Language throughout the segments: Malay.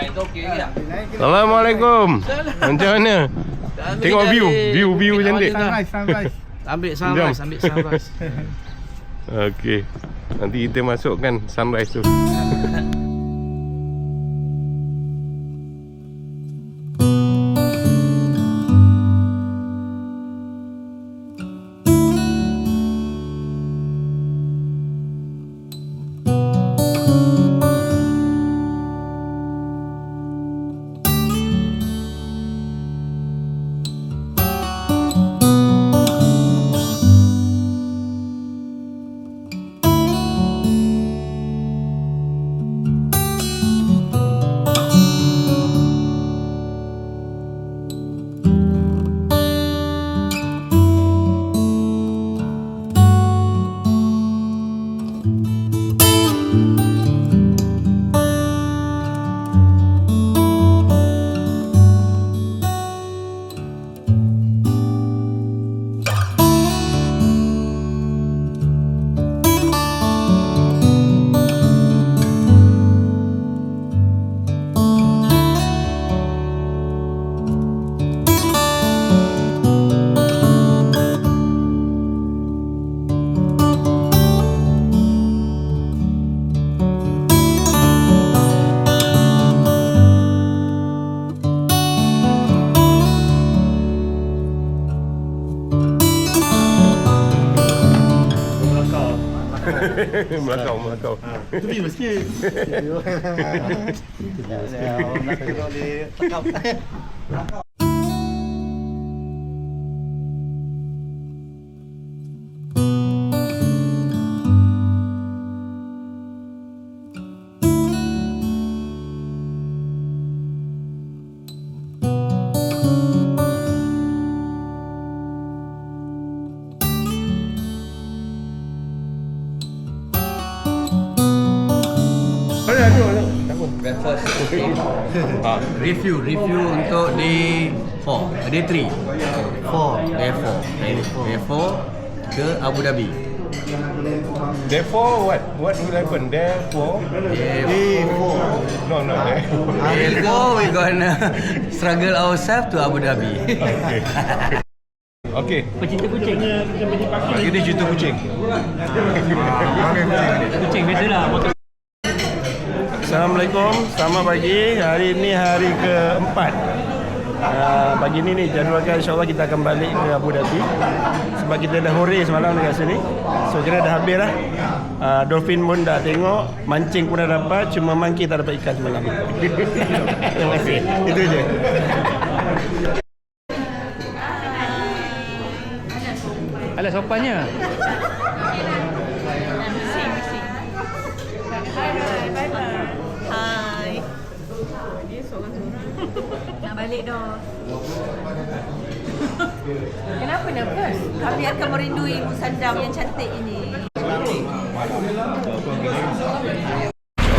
Assalamualaikum. Macam mana? Tengok view cantik. Sunrise. Ambil sunrise. Okey. Nanti kita masukkan sunrise tu. Melakau. Tu dia sikit. Review untuk day 4, day 3. Day 4 ke Abu Dhabi. Therefore, what will happen? Therefore, Day 4. No, there. Day 4 we gonna struggle ourselves to Abu Dhabi. Okay. Pecinta kucing. Ini cerita kucing. Kucing biasalah. Assalamualaikum, selamat pagi. Hari ini hari keempat. Pagi ni jadualkan insyaAllah kita akan balik ke Abu Dhabi. Sebab kita dah hore semalam dekat sini. So kira dah habis lah. Dolphin pun dah tengok, mancing pun dah dapat. Cuma monkey tak dapat ikan semalam. Terima kasih. Itu je. Alah sopannya. Hai. Dia seorang-seorang. Nak balik dah. Kenapa nervous? Kami akan merindui Musandam yang cantik ini.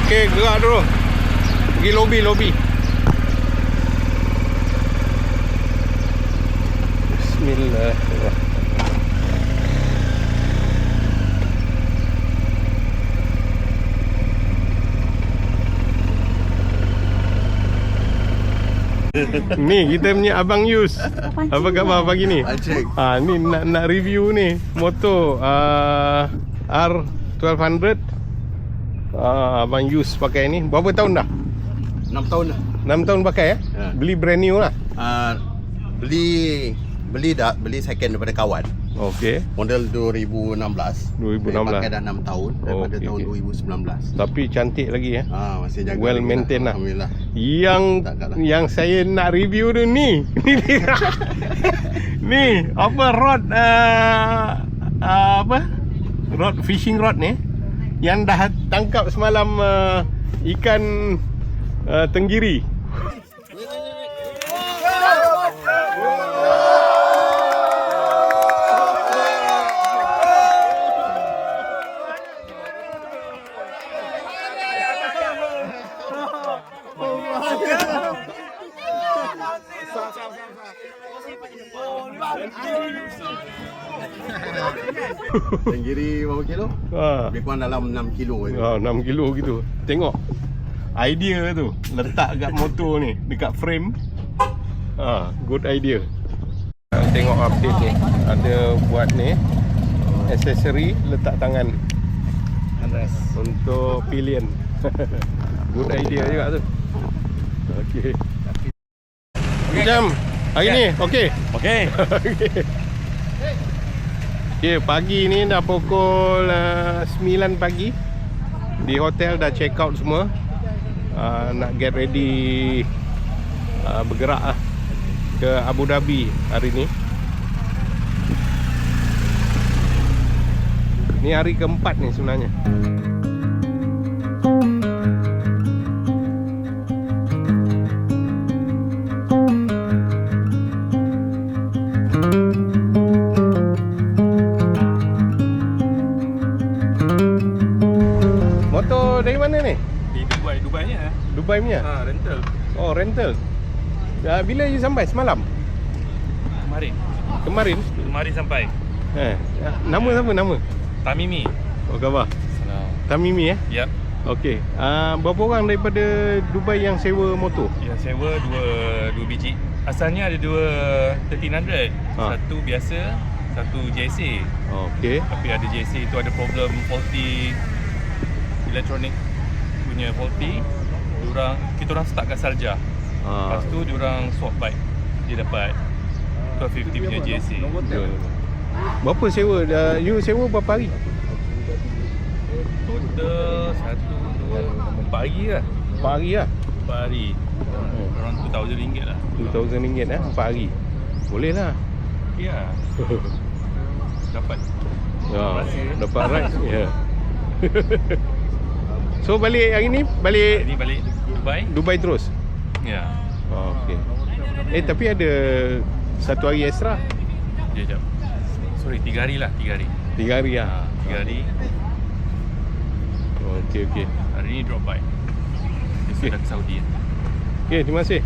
Okey, gerak dulu. Pergi lobi. Bismillahirrahmanirrahim. Ni kita punya Abang Yus. Apa khabar pagi ni? Ni nak review ni motor R1200. Abang Yus pakai ni. Berapa tahun dah? 6 tahun dah. 6 tahun pakai ya? Beli brand new lah. Beli second daripada kawan. Okey. Model 2016. 2016. Pakai dah 6 tahun daripada tahun 2019. Tapi cantik lagi ya. Masih jaga. Well maintained lah. Alhamdulillah. Yang saya nak review tu ni. Ni apa rod rod fishing rod ni yang dah tangkap semalam ikan tenggiri. Tenggiri berapa kilo? Lebih kurang dalam 6 kilo. 6 kilo gitu. Tengok. idea tu. Letak kat motor ni, dekat frame. Good idea. Tengok update ni. Ada buat ni aksesori letak tangan untuk pillion. Good idea juga tu. Okey. Macam hari ni okey. Okey. Okay, pagi ni dah pukul 9 pagi. Di hotel dah check out semua. Nak get ready bergerak ke Abu Dhabi hari ni. Ni hari keempat ni sebenarnya. Motor dari mana ni? Di Dubai ni eh. Dubai punya? Rental. Oh, rental. Bila you sampai? Semalam? Kemarin? Kemarin sampai. Nama siapa nama? Tamimi. Oh, khabar. Tamimi Yap. Okey. Berapa orang daripada Dubai yang sewa motor? Yang sewa dua biji. Asalnya ada dua 1300. Satu biasa, satu JC. Okey. Tapi ada JC tu ada problem faulty elektronik punya faulty. Kita orang start kat Sharjah. Lepas tu diorang swap bike. Dia dapat 1250 punya JC. Berapa sewa? You sewa berapa hari? Total 4 hari lah. 4 hari lah? 4 hari. Around RM2,000 lah. RM2,000 4 hari. Boleh lah. Okay lah. Dapat. Dapat ride. Ya. So balik hari ni? Balik Ini balik Dubai terus? Ya. Okey. Tapi ada satu hari extra. Sekejap. Sorry, 3 hari lah. 3 hari. 3 hari lah. 3 hari. Okey. Hari ni drop by. Besok dah ke Saudi. Okey, terima kasih.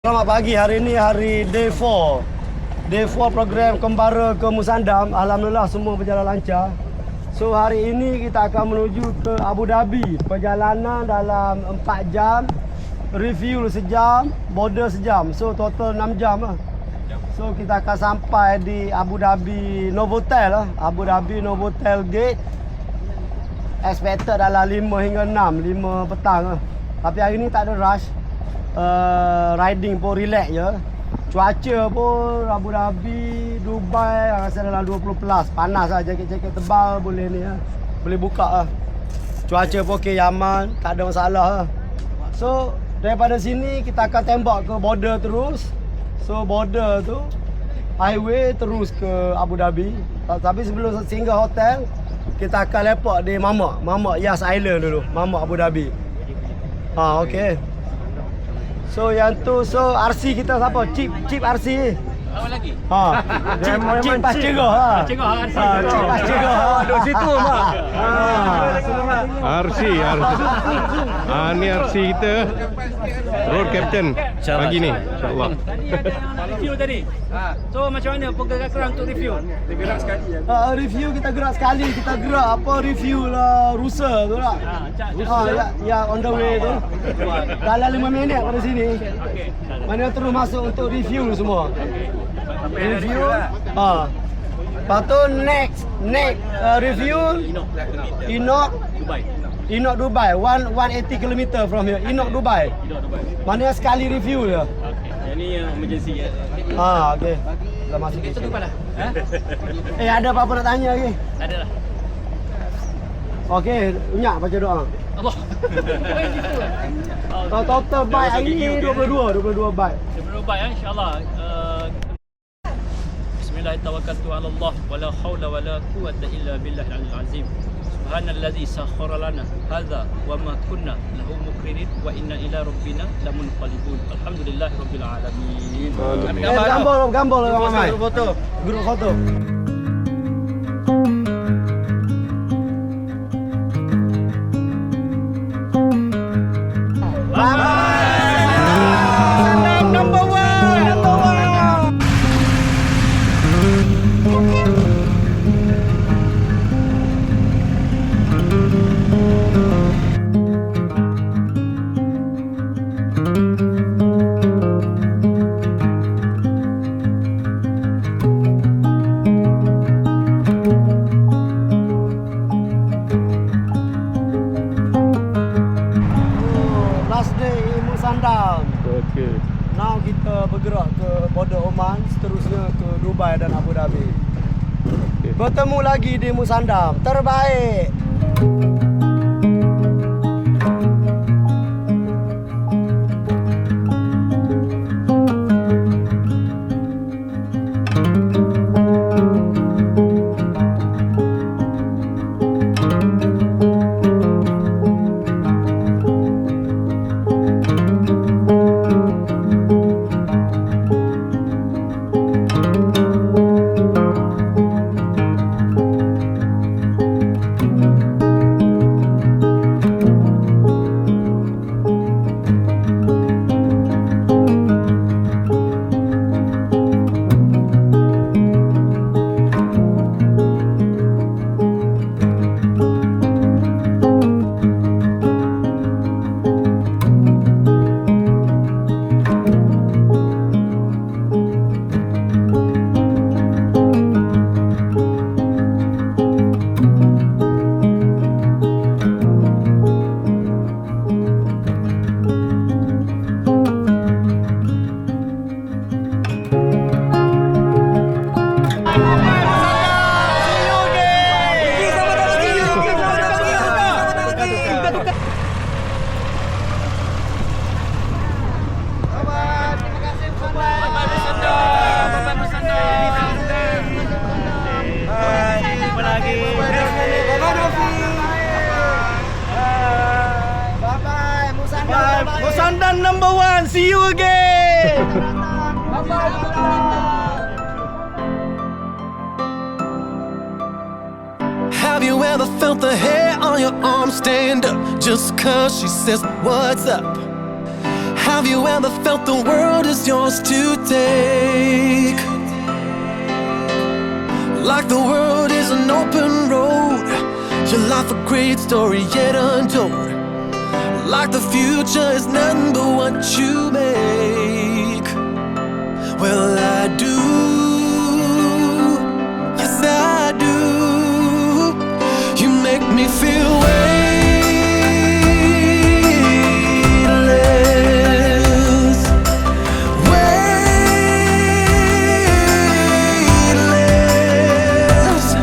Selamat pagi, hari ini hari day 4. Day 4 program Kembara ke Musandam. Alhamdulillah semua berjalan lancar. So hari ini kita akan menuju ke Abu Dhabi. Perjalanan dalam 4 jam, refuel sejam, border sejam. So total 6 jam lah. So kita akan sampai di Abu Dhabi Novotel lah. Abu Dhabi Novotel Gate. Expected dalam 5 hingga 6, 5 petang lah. Tapi hari ni tak ada rush. Riding pun relax je. Cuaca pun Abu Dhabi, Dubai rasa dalam 20 plus. Panas lah, jaket-jaket tebal boleh ni lah. Boleh buka lah. Cuaca pun okey, Yaman, tak ada masalah lah. So daripada sini kita akan tembak ke border terus. So border tu highway terus ke Abu Dhabi. Tapi sebelum singgah hotel, kita akan lepak di Mamak Yas Island dulu. Mamak Abu Dhabi. Okey. So yang tu, so RC kita siapa? Chip RC. Apa lagi? Cik pas cerah. Cik pas cerah. Duduk situ mak. RC. Ni RC kita. Road Captain pagi ni, insya-Allah. Review tadi. So macam mana pergerakan korang untuk review? Gerak sekali. Review kita gerak sekali. Kita gerak apa review lah rusa tu lah. Ya on the way tu. Dalam 5 minit pada sini. Mana terus masuk untuk review semua. Review. Lepas tu next review Inok Dubai 180 km from here. Inok Dubai. Mana sekali review dia. Yang ni emergency ya. Okey. Dah masuk kita tu pada. Ada apa-apa nak tanya lagi? Ada lah. Okey, unyak baca doa. Allah. Total bike hari ni 22 bike. 22 bike insya-Allah. Bismillahirrahmanirrahim. Allah wala haula wala quwwata illa billahil aliyyil azim. Subhanallazi sakhkhara lana hadza wa ma kunna lahu muqrinin wa inna ila rabbina lamunqalibun. Alhamdulillahirabbil alamin. Gambar ramai. Grup foto. Last day in Musandam. Okey. Now kita bergerak ke border Oman, seterusnya ke Dubai dan Abu Dhabi. Okey. Bertemu lagi di Musandam. Terbaik. Musandam number 1. See you again. Have you ever felt the hair on your arm stand up just cause she says what's up? Have you ever felt the world is yours to take? Like the world is an open road, your life a great story yet untold. Like the future is nothing but what you make. Well, I do, yes I do. You make me feel weightless, weightless.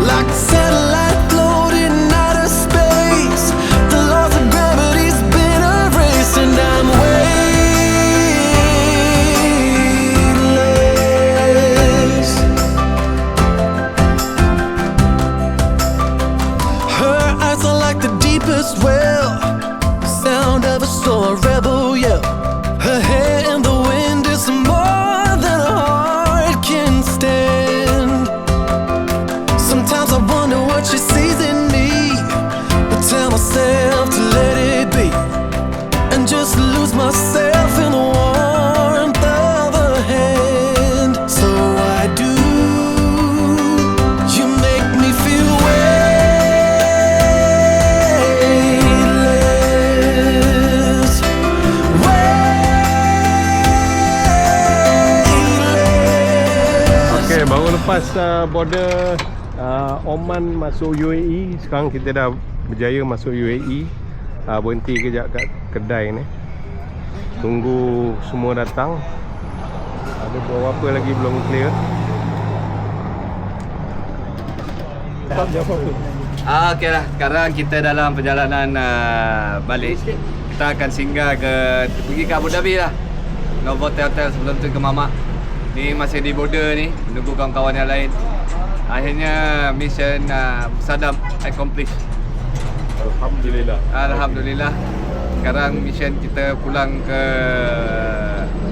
Like a satellite floating in outer space, the laws of gravity's been erased, and I'm weightless. Her eyes are like the deepest well, sound of a sore rebel yell. Her hair in the wind is more than a heart can stand. Sometimes I wonder what she sees in me, but tell myself to let it be, and just lose myself in the warmth of her hand. So I do. You make me feel weightless, weightless. Okey, baru lepas border Oman masuk UAE. Sekarang kita dah berjaya masuk UAE. Berhenti kejap kat kedai ni, tunggu semua datang. Ada beberapa lagi belum clear. Okey lah, sekarang kita dalam perjalanan balik. Kita akan singgah pergi ke Abu Dhabi lah. Novotel Hotel, sebelum tu ke Mamak. Ni masih di border ni, menunggu kawan-kawan yang lain. Akhirnya mission Musandam accomplished. Alhamdulillah. Alhamdulillah. Sekarang mission kita pulang ke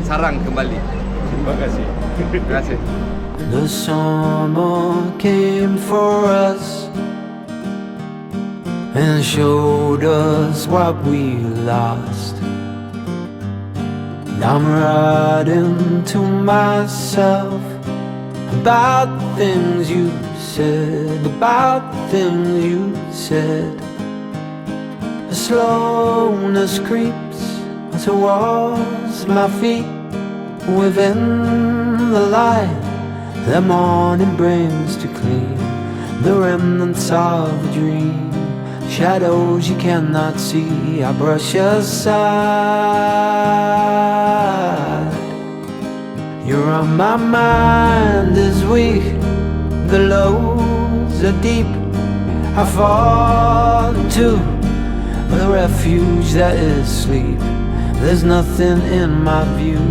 Sarang kembali. Terima kasih. Terima kasih. The summer came for us and showed us what we lost. And I'm writing to myself about the things you said, about the things you said. The slowness creeps as towards my feet. Within the light that morning brings to clean the remnants of a dream. Shadows you cannot see, I brush aside. You're on my mind is weak, the lows are deep. I fall into the refuge that is sleep. There's nothing in my view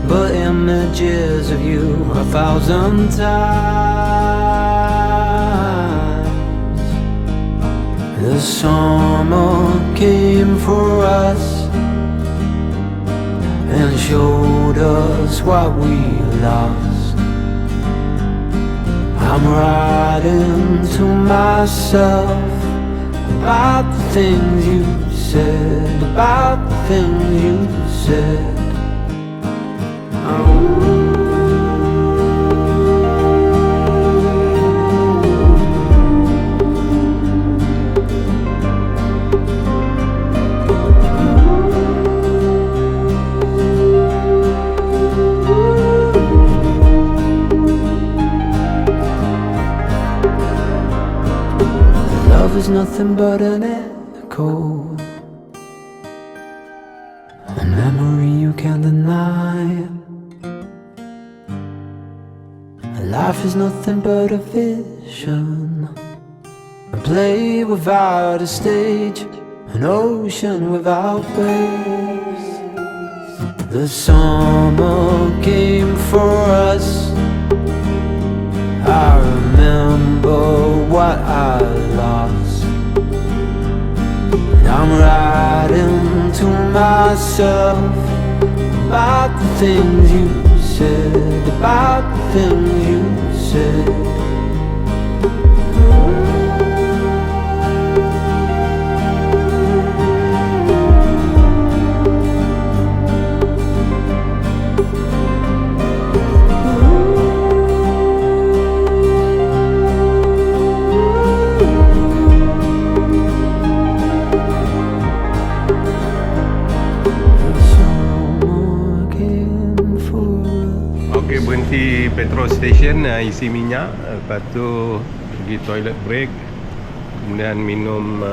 but images of you 1,000 times. The summer came for us and showed us what we lost. I'm writing to myself about the things you said, about the things you said. Love is nothing but an echo, a memory you can't deny. Life is nothing but a vision, a play without a stage, an ocean without waves. The summer came for us, I remember what I lost. I'm writing to myself about the things you said, about the things you said. Okey, berhenti petrol station, isi minyak, lepas tu pergi toilet break, kemudian minum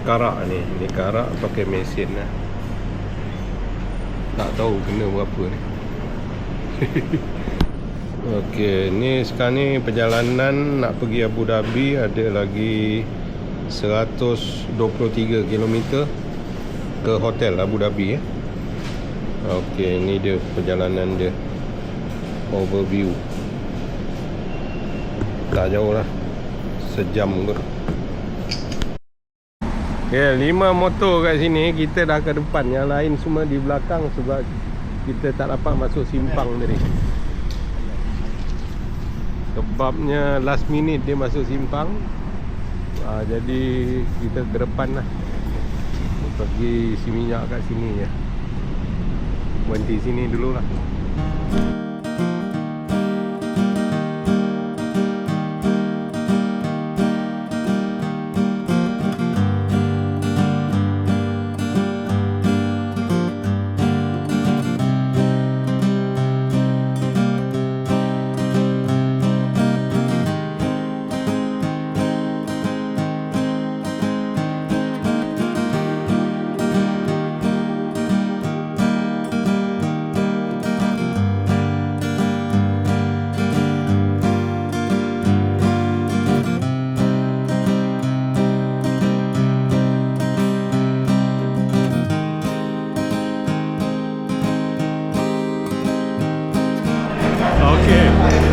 karak ni. Ni karak pakai mesin lah. Tak tahu kena berapa ni. Okey, ni sekarang ni perjalanan nak pergi Abu Dhabi, ada lagi 123 km ke hotel Abu Dhabi. Okey, ni dia perjalanan dia, overview. Tak jauh lah, sejam ke. Okay, 5 motor kat sini. Kita dah ke depan, yang lain semua di belakang sebab kita tak dapat masuk simpang tadi. Sebabnya last minute dia masuk simpang, jadi kita ke depan lah, pergi isi minyak kat sini je. Berhenti sini dulu lah.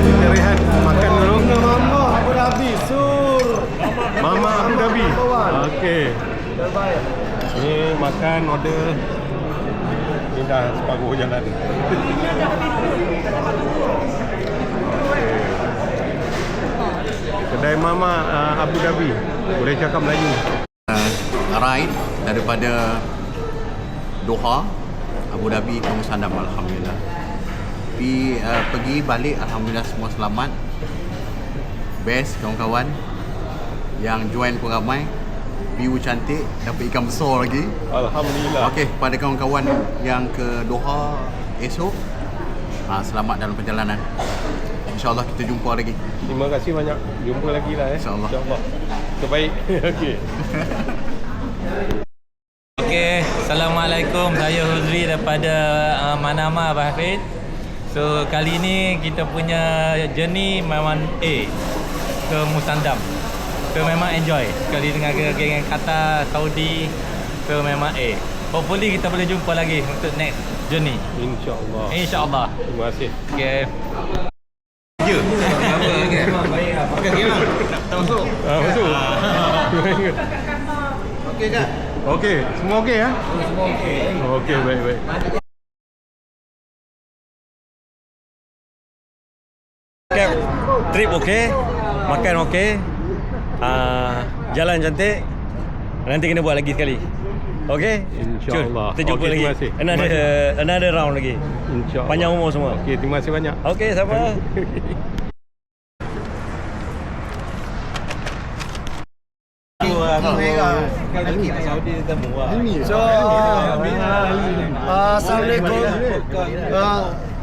Kita rehat makan dulu. Mama Abu Dhabi, Sur. Mama Abu Dhabi. Okey. Terbaik. Ni makan order. Ni dah separuh jalan. Kedai Mama Abu Dhabi. Boleh cakap Melayu. Ride daripada Doha, Abu Dhabi ke Musandam, alhamdulillah. Pergi balik alhamdulillah semua selamat. Best kawan-kawan yang join pun ramai. view cantik, dapat ikan besar lagi. Alhamdulillah. Okey, pada kawan-kawan yang ke Doha esok, selamat dalam perjalanan. InsyaAllah kita jumpa lagi. Terima kasih banyak. Jumpa lagi lah InsyaAllah. Terbaik. Okey. Okey, Assalamualaikum. Saya Huzri daripada Manama, Bahrain. So, kali ni kita punya journey memang A ke Musandam. So, memang enjoy. Sekali dengan geng Qatar, Saudi. So, memang A. Hopefully kita boleh jumpa lagi untuk next journey. InsyaAllah. InsyaAllah. Terima kasih. Okey. Masuk. Okey kan? Okey, semua okey ya? Semua okey. Okey, baik. Trip okey, makan okey, jalan cantik. Nanti kena buat lagi sekali. Okey? InsyaAllah. Kita jumpa Okey, lagi. terima kasih. Another round lagi. InsyaAllah. Panjang umur semua. Okey, terima kasih banyak. Okey, sama. So,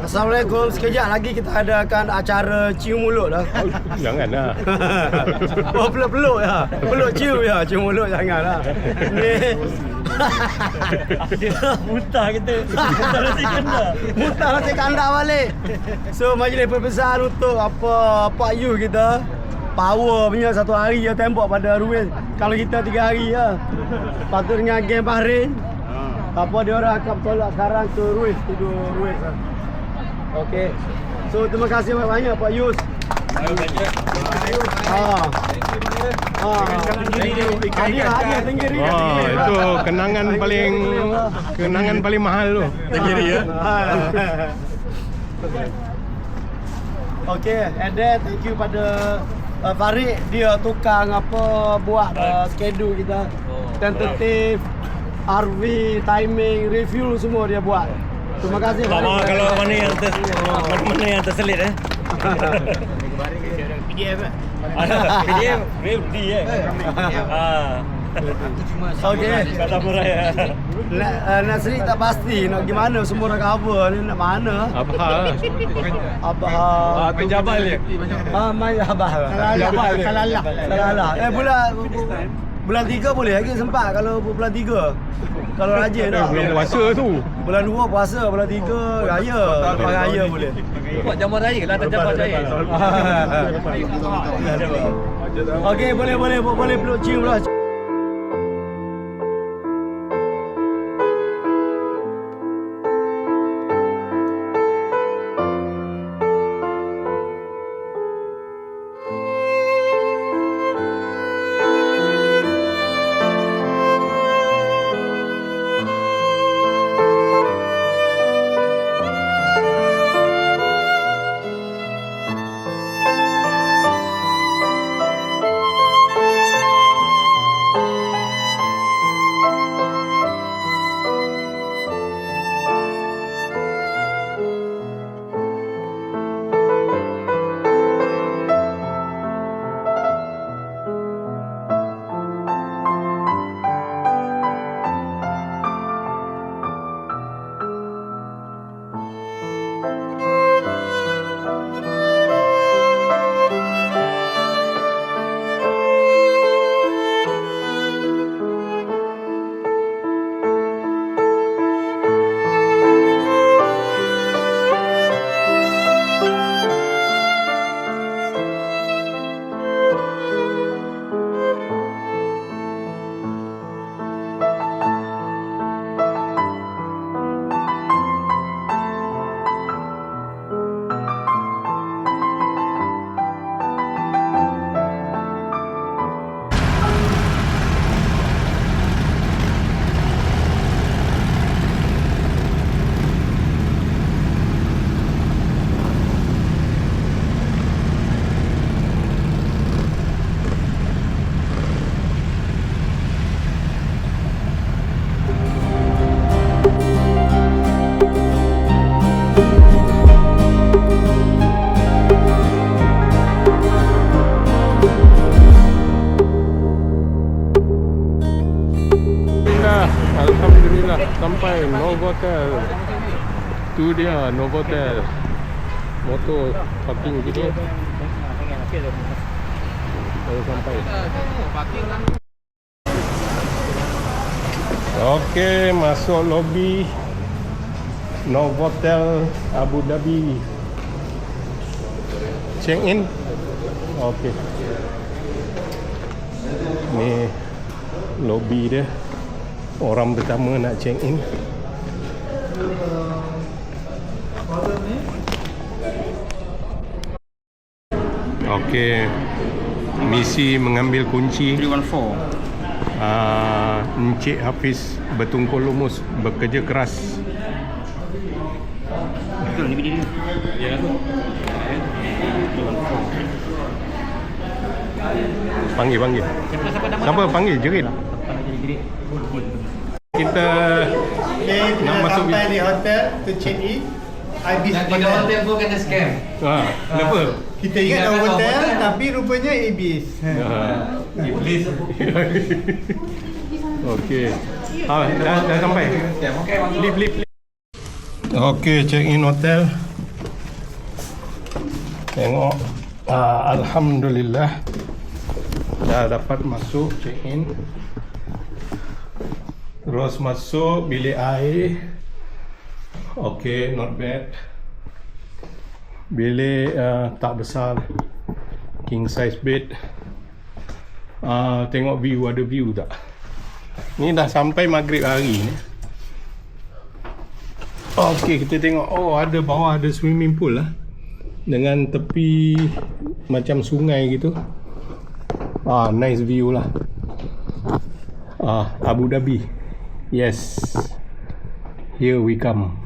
Assalamualaikum. Sekejap lagi kita adakan acara cium mulut lah. Janganlah. Oh, peluk-peluk ya. Peluk cium ya. Cium mulut janganlah. Ni. Muntah kita. Muntah nasi kandar balik. So, majlis perbesar untuk Pak Yu kita. Power punya satu hari ya tembok pada Ruiz. Kalau kita 3 hari ya. Patut dengan geng Bahrain. Dia orang akan tolak sekarang ke Ruiz, tidur Ruiz. Okey. So terima kasih banyak Pak Yus. Itu kenangan paling mahal tu. Tenggiri ya. Okey, and then thank you pada Farid, dia tukang buat schedule kita. Tentative, RV, timing, review semua dia buat. Terima kasih Farid. Kalau mana yang terselit PDF PDF Okey. Kata Muraya. Nasri tak pasti nak gimana, semua dah cover ni nak mana? Abah. Penjabal dia. Mai Abah. Salalah. Bulan 3 boleh lagi sempat kalau bulan 3. Kalau rajin dah. Bulan puasa tu. Bulan 2 puasa, bulan 3 raya. Lepas raya boleh. Buat jamuan raya lah, tak jamuan raya. Okey, boleh peluk cium lah. sampai Novotel. Tu dia Novotel. Motor parking gitu. Baru sampai. Okey, masuk lobi Novotel Abu Dhabi. Check in. Okey. Ni lobi dia. Orang pertama nak check in. Okey. Misi mengambil kunci 314. Encik Hafiz bertungkul lumus, bekerja keras. Betul ni video dia. Ya. Panggil. Siapa panggil? Jerit. Kita nak masuk sampai di hotel to check in. Ibis hotel pun kena scam. Kenapa? Kita ingat nama hotel tapi rupanya Ibis. Iblis. Okey. Dah sampai. Leave. Okey, check in hotel. Tengok. Alhamdulillah. Dah dapat masuk check in. Terus masuk bilik air. Okey, not bad. Bilik tak besar. King size bed. Tengok view, ada view tak? Ni dah sampai maghrib hari ni. Okey, kita tengok. Oh, ada bawah ada swimming pool lah. Dengan tepi macam sungai gitu. Nice view lah. Abu Dhabi. Yes. Here we come.